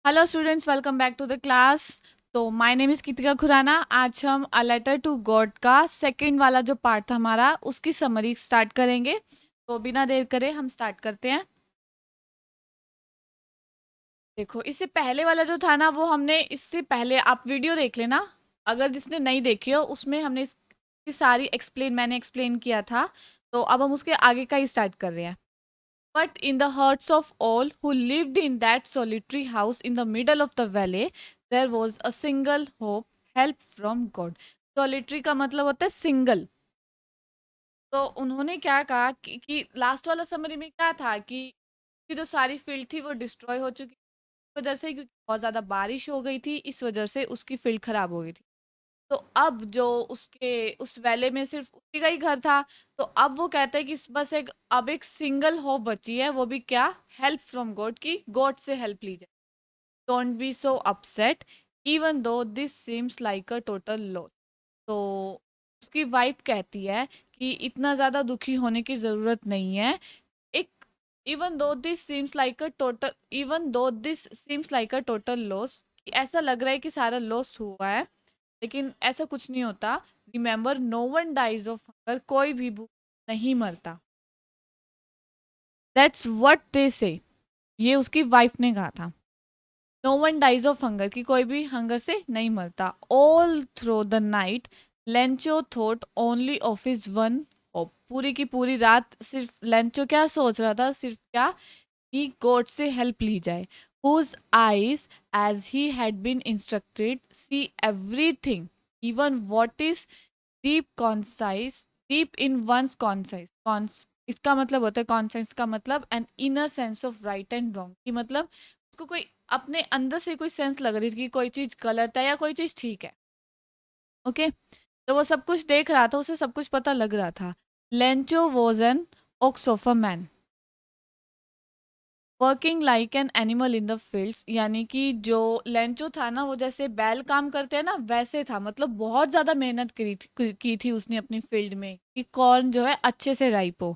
Hello students, welcome back to the class. तो my name is Kritika Khurana. आज हम a letter to God का second वाला जो पार्ट था हमारा, उसकी समरी स्टार्ट करेंगे। तो बिना देर करे हम स्टार्ट करते हैं। देखो, इससे पहले वाला जो था ना, वो हमने इससे पहले आप वीडियो देख लेना। अगर जिसने नहीं देखी हो, उसमें हमने इसकी सारी मैंने एक्सप्लेन किया था। तो अब हम उसके आगे का ही स्टार्ट कर रहे हैं। But in the hearts of all who lived in that solitary house in the middle of the valley, there was a single hope, help from God. Solitary का मतलब होता है सिंगल। तो उन्होंने क्या कहा कि लास्ट वाला समरी में क्या था कि जो सारी फील्ड थी वो डिस्ट्रॉय हो चुकी इस वजह से, क्योंकि बहुत ज़्यादा बारिश हो गई थी, इस वजह से उसकी फील्ड खराब हो गई थी। तो अब जो उसके उस वैले में सिर्फ उसी का ही घर था। तो अब वो कहते हैं कि बस एक सिंगल होप बची है, वो भी क्या? हेल्प फ्रॉम गॉड, की गॉड से हेल्प ली जाए। Don't be so upset even though this seems like a total loss. तो उसकी वाइफ कहती है कि इतना ज्यादा दुखी होने की जरूरत नहीं है। एक even though this seems like a total even though this seems like a total loss, ऐसा लग रहा है कि सारा लॉस हुआ है, लेकिन ऐसा कुछ नहीं होता। Remember, no one dies of hunger, कोई भी भूख नहीं मरता। दैट्स व्हाट दे से, ये उसकी वाइफ ने कहा था। No one dies of hunger, कि कोई भी हंगर से नहीं मरता। All through the night Lencho thought only of his one hope, पूरी की पूरी रात सिर्फ लेंचो क्या सोच रहा था? सिर्फ क्या? कि गॉड से हेल्प ली जाए। whose eyes, as he had been instructed, see everything, even what is deep concise, deep in one's conscience। इसका मतलब होता है कॉन्साइंस का मतलब an inner sense of right and wrong, कि मतलब उसको कोई अपने अंदर से कोई सेंस लग रही थी कि कोई चीज गलत है या कोई चीज ठीक है। ओके, तो वो सब कुछ देख रहा था, उसे सब कुछ पता लग रहा था। Lencho was an ox of a man working like an animal in the fields, यानी कि जो लेंचो था ना, वो जैसे बैल काम करते हैं ना, वैसे था। मतलब बहुत ज्यादा मेहनत की थी उसने अपनी फील्ड में कि कॉर्न जो है अच्छे से राइप हो।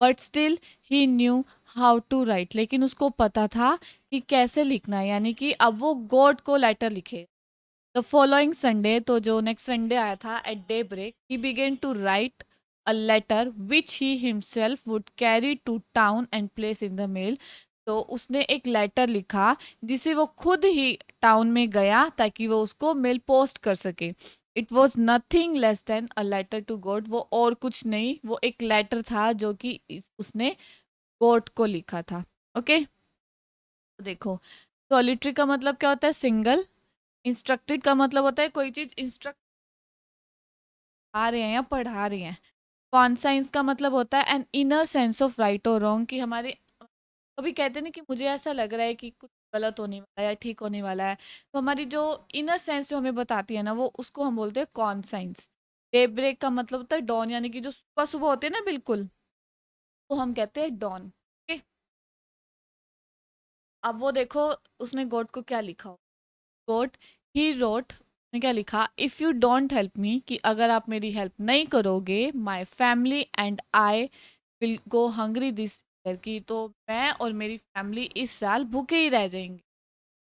But still he knew how to write, लेकिन उसको पता था कि कैसे लिखना है, यानी कि अब वो गॉड को लेटर लिखे। द फॉलोइंग संडे, तो जो नेक्स्ट संडे आया था, at daybreak he began to write a letter which he himself would carry to town and place in the mail. तो उसने एक लेटर लिखा जिसे वो खुद ही टाउन में गया ताकि वो उसको मेल पोस्ट कर सके। It was nothing less than a letter to God, वो और कुछ नहीं, वो एक लेटर था जो कि उसने गॉड को लिखा था। ओके, तो देखो, सॉलिटरी का मतलब क्या होता है? सिंगल। इंस्ट्रक्टेड का मतलब होता है कोई चीज इंस्ट्रक्ट आ रहे हैं या पढ़ा रहे हैं। कॉन्साइंस का मतलब होता है an inner sense of right और रॉन्ग, कि हमारे कभी कहते हैं ना कि मुझे ऐसा लग रहा है कि कुछ गलत होने वाला है या ठीक होने वाला है, तो हमारी जो इनर सेंस जो हमें बताती है ना, वो उसको हम बोलते हैं कॉन्साइंस। डे ब्रेक का मतलब होता है डॉन, यानी कि जो सुबह सुबह होते हैं ना, बिल्कुल, वो हम कहते हैं डॉन। ओके, अब वो देखो उसने गॉड को क्या लिखा हो। गॉड, ही रोट ने क्या लिखा? If you don't help me, कि अगर आप मेरी हेल्प नहीं करोगे, my family and I will go hungry this year, की तो मैं और मेरी फैमिली इस साल भूखे ही रह जाएंगे।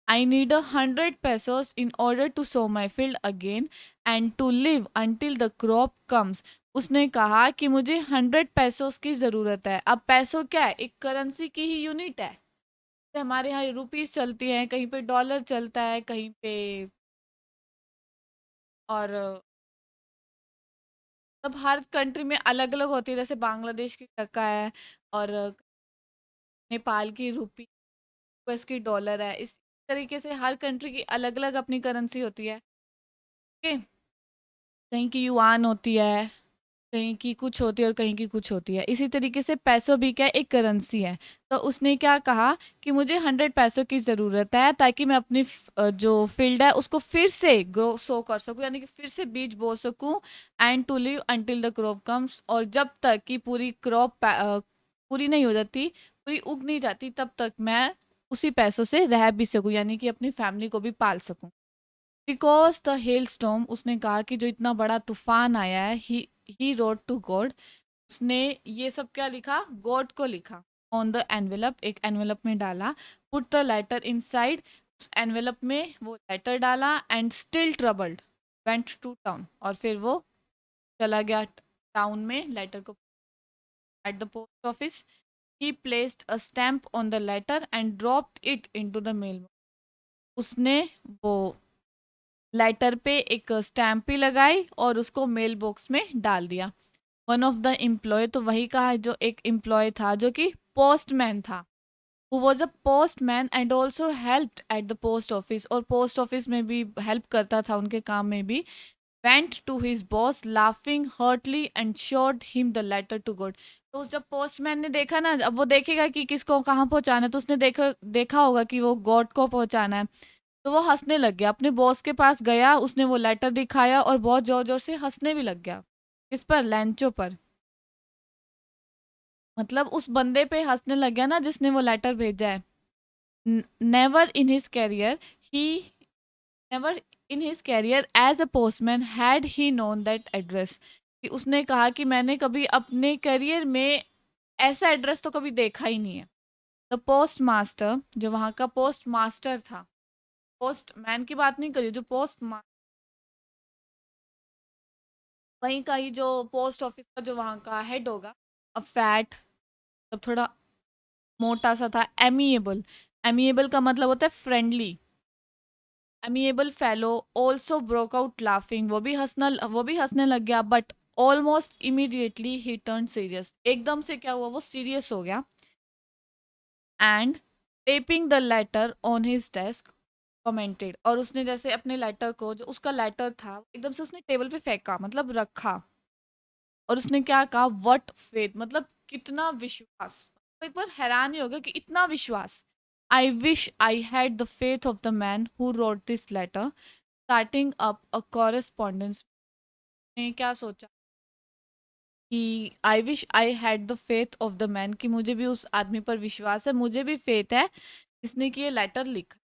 I need 100 pesos in order to sow my field again and to live until the crop comes. उसने कहा कि मुझे 100 pesos की ज़रूरत है। अब पैसों क्या है? एक करेंसी की ही यूनिट है। जैसे हमारे यहाँ रुपीस चलती हैं, कहीं पे डॉलर चलता है, कहीं पे और मतलब हर कंट्री में अलग अलग होती है। जैसे बांग्लादेश की टका है, और नेपाल की रुपी, यूएस की डॉलर है। इस तरीके से हर कंट्री की अलग अलग अपनी करेंसी होती है। ओके, कहीं की युआन होती है, कहीं की कुछ होती है और कहीं की कुछ होती है। इसी तरीके से पैसों भी क्या है? एक करेंसी है। तो उसने क्या कहा कि मुझे 100 पैसों की ज़रूरत है ताकि मैं अपनी जो फील्ड है उसको फिर से ग्रो सो कर सकूं, यानी कि फिर से बीज बो सकूं। And to live until the crop comes, और जब तक कि पूरी क्रॉप पूरी नहीं हो जाती, पूरी उग नहीं जाती, तब तक मैं उसी पैसों से रह भी सकूं, यानी कि अपनी फैमिली को भी पाल सकूं। बिकॉज द हेल स्टॉर्म, उसने कहा कि जो इतना बड़ा तूफान आया है, ही रोट टू गॉड, उसने ये सब क्या लिखा? गॉड को लिखा। ऑन द एनवेलप, एक एनवेलप में डाला। पुट द लेटर इनसाइड, उस एनवेलप में वो लेटर डाला and still troubled went to town, और फिर वो चला गया टाउन में लेटर को at the post office. He placed a stamp on the letter and dropped it into the mail. उसने वो लेटर पे एक स्टैम्प भी लगाई और उसको मेल बॉक्स में डाल दिया। वन ऑफ द एम्प्लॉय, तो वही कहा जो एक एम्प्लॉय था जो कि पोस्टमैन था, who was a postman and also helped at the post office, और पोस्ट ऑफिस में भी हेल्प करता था उनके काम में भी, went to his boss laughing heartily and showed him the letter to God। तो जब पोस्टमैन ने देखा ना, अब वो देखेगा कि किसको कहाँ पहुँचाना है, तो उसने देखा देखा होगा कि वो गॉड को पहुँचाना है, तो वो हंसने लग गया, अपने बॉस के पास गया, उसने वो लेटर दिखाया और बहुत जोर जोर से हंसने भी लग गया। किस पर? लैंचो पर। मतलब उस बंदे पे हंसने लग गया ना जिसने वो लेटर भेजा है। Never in his career he never in his career as a postman had he known that address. कि उसने कहा कि मैंने कभी अपने करियर में ऐसा एड्रेस तो कभी देखा ही नहीं है। द पोस्ट मास्टर, जो वहाँ का पोस्ट मास्टर था, पोस्ट मैन की बात नहीं करी, जो पोस्ट, वहीं का ही जो पोस्ट ऑफिस का जो वहाँ का हेड होगा, अ फैट, तब थोड़ा मोटा सा था, एमिएबल। एमिएबल का मतलब होता है friendly. Amiable fellow also broke out laughing, वो भी हंसने लग गया, but almost immediately he turn serious, एकदम से क्या हुआ, वो सीरियस हो गया। And tapping the letter on his desk commented, और उसने जैसे अपने लेटर को, जो उसका लेटर था, एकदम से उसने टेबल पे फेंका, मतलब रखा, और उसने क्या कहा, व्हाट फेथ, मतलब कितना विश्वास। तो एक बार हैरान ही हो गया कि इतना विश्वास। I wish I had the faith of the man who wrote this letter, starting up a correspondence. ने क्या सोचा कि I wish I had the faith of the man, कि मुझे भी उस आदमी पर विश्वास है, मुझे भी फेथ है जिसने कि ये लेटर लिखा।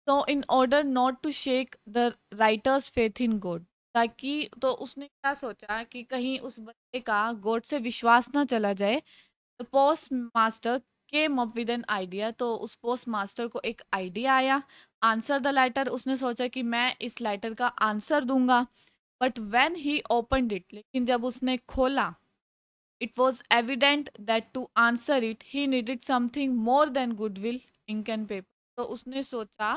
तो in order not to shake the writer's faith in God, ताकि, तो उसने क्या सोचा कि कहीं उस बंदे का गॉड से विश्वास ना चला जाए। The post master came up with an idea, तो उस पोस्ट मास्टर को एक आइडिया आया। आंसर द लेटर, उसने सोचा कि मैं इस लेटर का आंसर दूंगा। But when he opened it, लेकिन जब उसने खोला, it was evident that to answer it he needed something more than goodwill, ink and paper. तो उसने सोचा,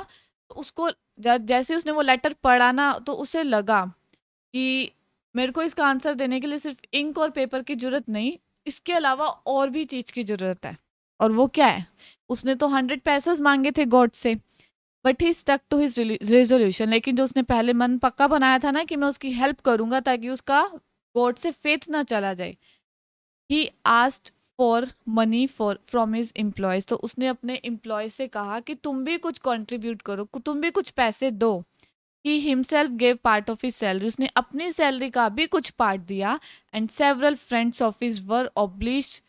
तो उसको जैसे उसने वो लेटर पढ़ा ना, तो उसे लगा कि मेरे को इसका आंसर देने के लिए सिर्फ इंक और पेपर की जरूरत नहीं, इसके अलावा और भी चीज की जरूरत है। और वो क्या है? उसने तो 100 पैसेस मांगे थे गॉड से, but he stuck to his resolution. लेकिन जो उसने पहले मन पक्का बनाया था ना कि मैं उसकी हेल्प करूंगा ताकि उसका गॉड से फेथ ना चला जाए, he asked for money for from his employees. तो उसने अपने एम्प्लॉय से कहा कि तुम भी कुछ कंट्रीब्यूट करो, तुम भी कुछ पैसे दो। He himself gave part of his salary, उसने अपनी सैलरी का भी कुछ पार्ट दिया। And several friends of his were obliged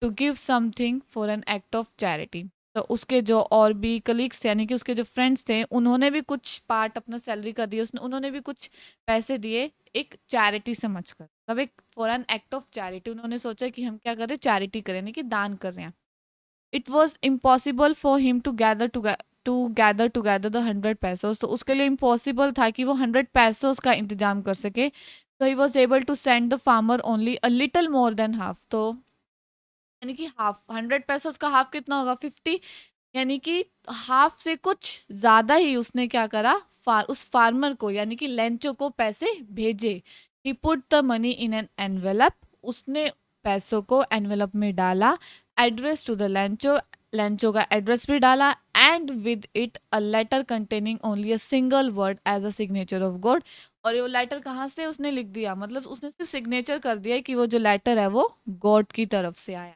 to give something for an act of charity. तो उसके जो और भी कलीग्स, यानी कि उसके जो फ्रेंड्स थे, उन्होंने भी कुछ पार्ट अपना सैलरी का दिया, उसने उन्होंने भी कुछ पैसे दिए, एक चैरिटी समझकर, मतलब एक for an act of charity. उन्होंने सोचा कि हम क्या करें, चैरिटी करें, यानी कि दान कर रहे हैं। It was impossible for him to gather together the 100 pesos, तो उसके लिए इम्पॉसिबल था कि वो 100 पैसोस का इंतजाम कर सके। तो he was able to send the farmer only a little more than half, तो यानी कि हाफ, 100 पैसोस का हाफ कितना होगा, 50, यानी कि हाफ से कुछ ज्यादा ही उसने क्या करा, उस फार्मर को, यानी कि लेंचो को पैसे भेजे। He put the money in an envelope, उसने पैसों को एनवेलप में डाला। Address to the Lencho, Lencho का एड्रेस भी डाला। And with it a letter containing only a single word as a signature of God. और ये वो लेटर कहाँ से उसने लिख दिया, मतलब उसने सिर्फ सिग्नेचर कर दिया कि वो जो लेटर है वो गॉड की तरफ से आया।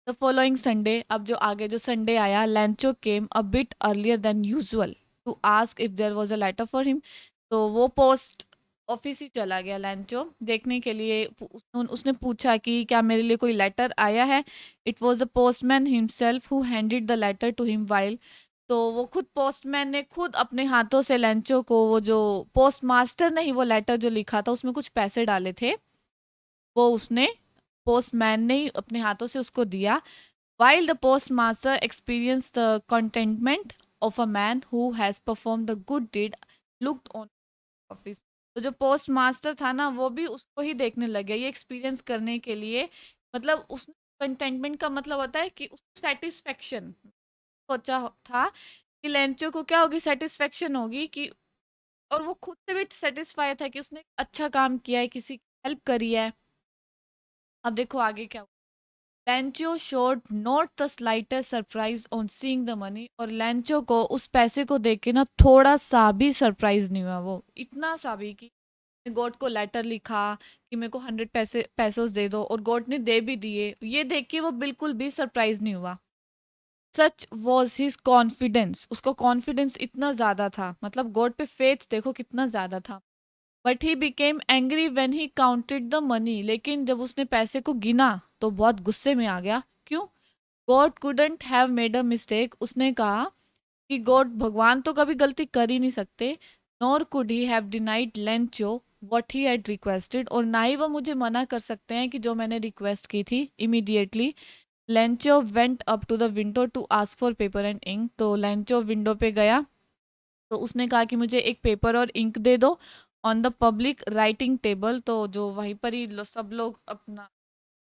द फॉलोइंग संडे, अब जो आगे जो संडे आया, Lencho came a bit earlier than usual to ask if there was a letter for him. तो वो पोस्ट ऑफिस ही चला गया लैंचो देखने के लिए। उसने पूछा कि क्या मेरे लिए कोई लेटर आया है। It was a postman himself who handed the letter to him while, तो वो खुद पोस्टमैन ने खुद अपने हाथों से लैंचो को, वो जो पोस्ट मास्टर ने ही वो लेटर जो लिखा था उसमें कुछ पैसे डाले थे, वो उसने पोस्टमैन ने ही अपने हाथों से उसको दिया। while the postmaster experienced the contentment of a man who has performed the good deed looked on office. तो जो पोस्ट मास्टर था ना वो भी उसको ही देखने लग गया ये एक्सपीरियंस करने के लिए। मतलब उस कंटेंटमेंट का मतलब होता है कि उसको सेटिस्फेक्शन सोचा था कि लेंचो को क्या होगी, सेटिस्फेक्शन होगी कि, और वो खुद से भी सेटिस्फाई था कि उसने अच्छा काम किया है, किसी की हेल्प करी है। अब देखो आगे क्या। लैंचो showed not the slightest surprise on seeing the money, और लैंचो को उस पैसे को देख के ना थोड़ा सा भी सरप्राइज नहीं हुआ, वो इतना सा भी कि गॉड को लेटर लिखा कि मेरे को 100 पैसों दे दो और गॉड ने दे भी दिए, ये देख के वो बिल्कुल भी सरप्राइज नहीं हुआ। सच वॉज हिज कॉन्फिडेंस, उसको कॉन्फिडेंस इतना ज्यादा था, मतलब गॉड पे फेथ देखो कितना ज्यादा था। But he became angry when he counted the money, लेकिन जब उसने पैसे को गिना तो बहुत गुस्से में आ गया। क्यों? God couldn't have made a mistake, उसने कहा कि गॉड, भगवान तो कभी गलती कर ही नहीं सकते। Nor could he have denied Lencho what he had requested, और ना ही वो मुझे मना कर सकते हैं कि जो मैंने रिक्वेस्ट की थी। Immediately Lencho went up to the window to ask for paper and ink, तो लेंचो विंडो पे गया तो उसने कहा कि मुझे एक पेपर और इंक दे दो on the public writing table. तो जो वहीं पर ही सब लोग अपना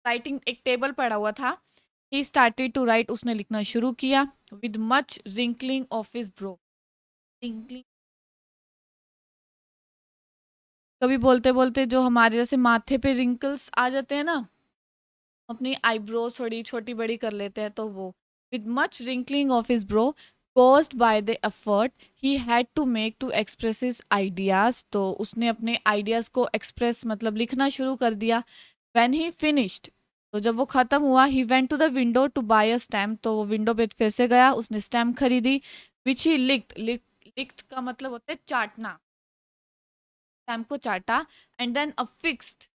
राइटिंग एक टेबल पड़ा हुआ था। ही स्टार्टेड टू राइट, उसने लिखना शुरू किया with much wrinkling of his bro. Wrinkling, कभी बोलते बोलते जो हमारे जैसे माथे पे रिंकल्स आ जाते हैं ना, अपनी आईब्रोज थोड़ी छोटी बड़ी कर लेते हैं, तो वो with much wrinkling of his bro caused by the effort he had to make to express his ideas, तो उसने अपने आइडियाज को एक्सप्रेस मतलब लिखना शुरू कर दिया। when he finished, तो जब वो खत्म हुआ, he went to the window to buy a stamp, तो वो विंडो पे फिर से गया, उसने स्टैम्प खरीदी। which he licked का मतलब होता है चाटना, स्टैम्प को चाटा। And then affixed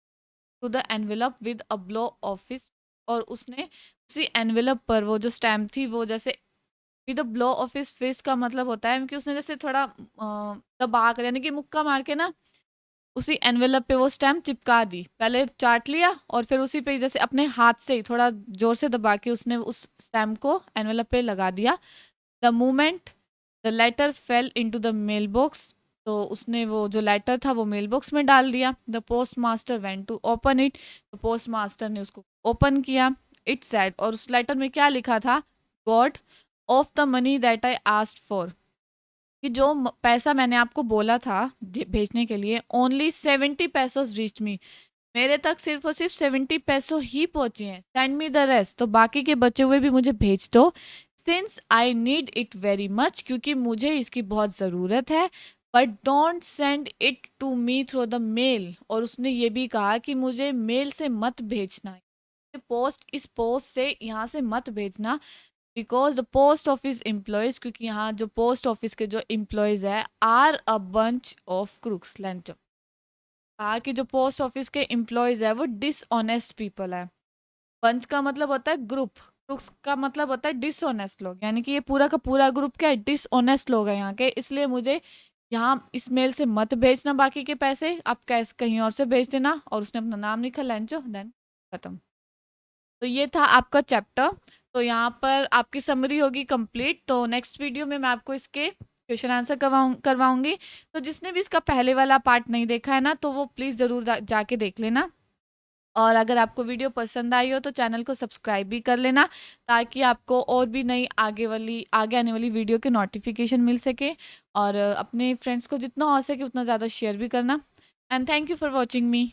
to the envelope with a blow office, और उसने उसी एनवेलप पर वो जो स्टैम्प थी वो जैसे with a blow of his fist का मतलब होता है कि उसने जैसे थोड़ा दबा कर यानी कि मुक्का मार के ना उसी एनवेलप पे वो स्टैम्प चिपका दी। पहले चाट लिया और फिर उसी पे जैसे अपने हाथ से ही थोड़ा जोर से दबा के उसने उस स्टैम्प को एनवेलप पे लगा दिया। The moment the letter fell into the mail box, तो उसने वो जो लेटर था वो मेल बॉक्स में डाल दिया। The post master went to open it, तो पोस्ट मास्टर ने उसको ओपन किया। इट सेड, और उस लेटर में क्या लिखा था, God of the money that I asked for, कि जो पैसा मैंने आपको बोला था भेजने के लिए, ओनली 70 पैसों रीच मी, मेरे तक सिर्फ और सिर्फ 70 पैसों ही पहुंचे हैं। सेंड मी द रेस्ट, तो बाकी के बचे हुए भी मुझे भेज दो। Since I need it very much, क्योंकि मुझे इसकी बहुत ज़रूरत है। But don't send it to me through the mail, और उसने ये भी कहा कि मुझे मेल से मत भेजना, पोस्ट इस पोस्ट से यहाँ से मत भेजना। Because the post office employees, क्योंकि यहाँ जो पोस्ट ऑफिस के जो एम्प्लॉयज है are a bunch of crooks. Lencho कहा कि जो पोस्ट ऑफिस के एम्प्लॉयज है वो डिसऑनेस्ट पीपल है। बंच का मतलब होता है ग्रुप, क्रूक्स का मतलब होता है डिसऑनेस्ट लोग, यानी कि ये पूरा का पूरा ग्रुप क्या है, डिसऑनेस्ट लोग हैं यहाँ के। इसलिए मुझे यहाँ इस मेल से मत भेजना बाकी के पैसे, आप कैसे कहीं और से भेज देना। और उसने अपना नाम लिखा लेंचो, देन खत्म। तो ये था आपका चैप्टर। तो यहाँ पर आपकी समरी होगी कंप्लीट। तो नेक्स्ट वीडियो में मैं आपको इसके क्वेश्चन आंसर करवाऊंगी। तो जिसने भी इसका पहले वाला पार्ट नहीं देखा है ना, तो वो प्लीज़ ज़रूर जाके देख लेना। और अगर आपको वीडियो पसंद आई हो तो चैनल को सब्सक्राइब भी कर लेना, ताकि आपको और भी नई आगे आने वाली वीडियो के नोटिफिकेशन मिल सके। और अपने फ्रेंड्स को जितना हो सके उतना ज़्यादा शेयर भी करना। And thank you for watching me.